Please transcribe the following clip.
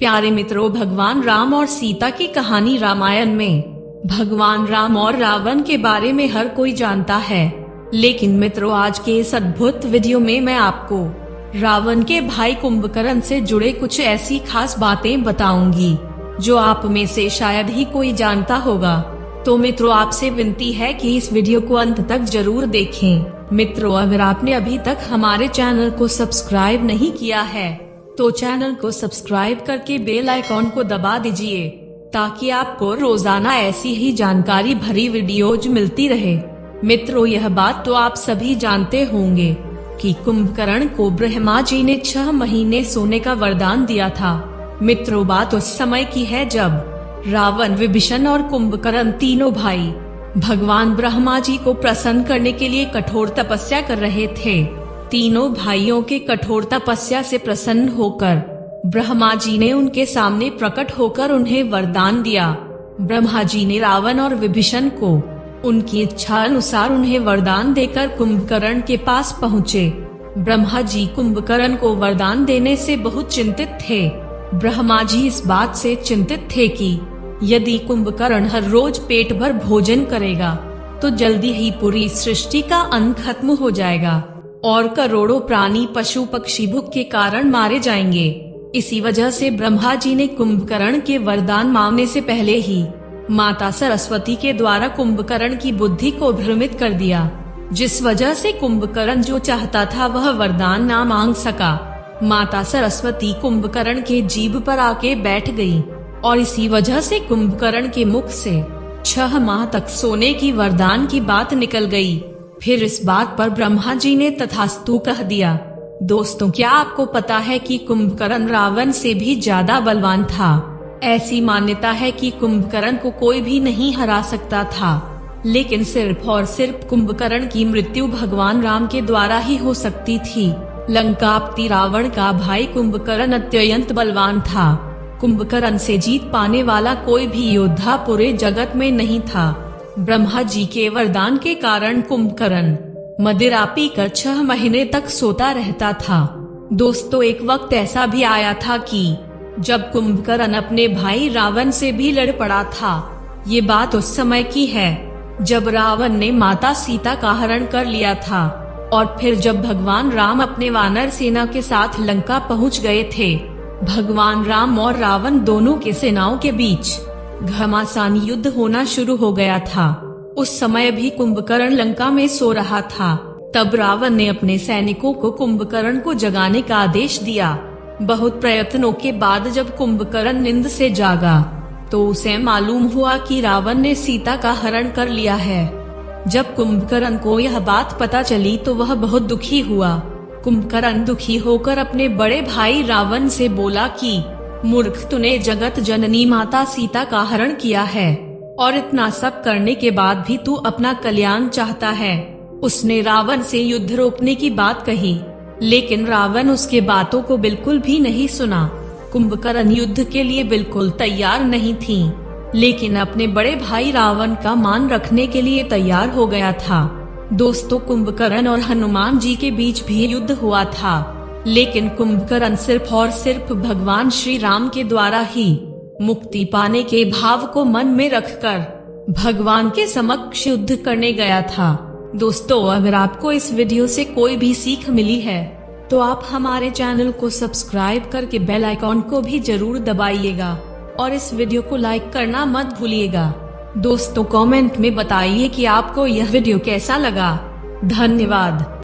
प्यारे मित्रों, भगवान राम और सीता की कहानी रामायण में। भगवान राम और रावण के बारे में हर कोई जानता है, लेकिन मित्रों आज के इस अद्भुत वीडियो में मैं आपको रावण के भाई कुंभकर्ण से जुड़े कुछ ऐसी खास बातें बताऊंगी जो आप में से शायद ही कोई जानता होगा। तो मित्रों आपसे विनती है कि इस वीडियो को अंत तक जरूर देखें। मित्रों अगर आपने अभी तक हमारे चैनल को सब्सक्राइब नहीं किया है तो चैनल को सब्सक्राइब करके बेल आइकॉन को दबा दीजिए ताकि आपको रोजाना ऐसी ही जानकारी भरी वीडियोज मिलती रहे। मित्रों यह बात तो आप सभी जानते होंगे कि कुंभकर्ण को ब्रह्मा जी ने 6 महीने सोने का वरदान दिया था। मित्रों बात उस समय की है जब रावण, विभीषण और कुंभकर्ण तीनों भाई भगवान ब्रह्मा जी को प्रसन्न करने के लिए कठोर तपस्या कर रहे थे। तीनों भाइयों के कठोर तपस्या से प्रसन्न होकर ब्रह्मा जी ने उनके सामने प्रकट होकर उन्हें वरदान दिया। ब्रह्मा जी ने रावण और विभीषण को उनकी इच्छा अनुसार उन्हें वरदान देकर कुंभकर्ण के पास पहुँचे। ब्रह्मा जी कुंभकर्ण को वरदान देने से बहुत चिंतित थे। ब्रह्मा जी इस बात से चिंतित थे कि यदि कुंभकर्ण हर रोज पेट भर भोजन करेगा तो जल्दी ही पूरी सृष्टि का अंत खत्म हो जाएगा और करोड़ों प्राणी पशु पक्षी भूख के कारण मारे जाएंगे। इसी वजह से ब्रह्मा जी ने कुंभकर्ण के वरदान मांगने से पहले ही माता सरस्वती के द्वारा कुंभकर्ण की बुद्धि को भ्रमित कर दिया, जिस वजह से कुंभकर्ण जो चाहता था वह वरदान ना मांग सका। माता सरस्वती कुंभकर्ण के जीभ पर आके बैठ गई और इसी वजह से कुंभकर्ण के मुख से 6 माह तक सोने की वरदान की बात निकल गई। फिर इस बात पर ब्रह्मा जी ने तथास्तु कह दिया। दोस्तों क्या आपको पता है कि कुंभकर्ण रावण से भी ज्यादा बलवान था। ऐसी मान्यता है कि कुंभकर्ण को कोई भी नहीं हरा सकता था, लेकिन सिर्फ और सिर्फ कुंभकर्ण की मृत्यु भगवान राम के द्वारा ही हो सकती थी। लंकापति रावण का भाई कुंभकर्ण अत्यंत बलवान था। कुंभकर्ण से जीत पाने वाला कोई भी योद्धा पूरे जगत में नहीं था। ब्रह्मा जी के वरदान के कारण कुंभकर्ण मदिरा पीकर 6 महीने तक सोता रहता था। दोस्तों एक वक्त ऐसा भी आया था कि जब कुंभकर्ण अपने भाई रावण से भी लड़ पड़ा था। ये बात उस समय की है जब रावण ने माता सीता का हरण कर लिया था और फिर जब भगवान राम अपने वानर सेना के साथ लंका पहुंच गए थे। भगवान राम और रावण दोनों के सेनाओं के बीच घमासान युद्ध होना शुरू हो गया था। उस समय भी कुंभकर्ण लंका में सो रहा था। तब रावण ने अपने सैनिकों को कुंभकर्ण को जगाने का आदेश दिया। बहुत प्रयत्नों के बाद जब कुंभकर्ण नींद से जागा तो उसे मालूम हुआ कि रावण ने सीता का हरण कर लिया है। जब कुंभकर्ण को यह बात पता चली तो वह बहुत दुखी हुआ। कुंभकर्ण दुखी होकर अपने बड़े भाई रावण से बोला कि मूर्ख, तूने जगत जननी माता सीता का हरण किया है और इतना सब करने के बाद भी तू अपना कल्याण चाहता है। उसने रावण से युद्ध रोकने की बात कही, लेकिन रावण उसके बातों को बिल्कुल भी नहीं सुना। कुंभकर्ण युद्ध के लिए बिल्कुल तैयार नहीं थी, लेकिन अपने बड़े भाई रावण का मान रखने के लिए तैयार हो गया था। दोस्तों कुंभकर्ण और हनुमान जी के बीच भी युद्ध हुआ था, लेकिन कुंभकर्ण सिर्फ और सिर्फ भगवान श्री राम के द्वारा ही मुक्ति पाने के भाव को मन में रखकर भगवान के समक्ष युद्ध करने गया था। दोस्तों अगर आपको इस वीडियो से कोई भी सीख मिली है तो आप हमारे चैनल को सब्सक्राइब करके बेल आइकॉन को भी जरूर दबाइएगा और इस वीडियो को लाइक करना मत भूलिएगा। दोस्तों कमेंट में बताइए कि आपको यह वीडियो कैसा लगा। धन्यवाद।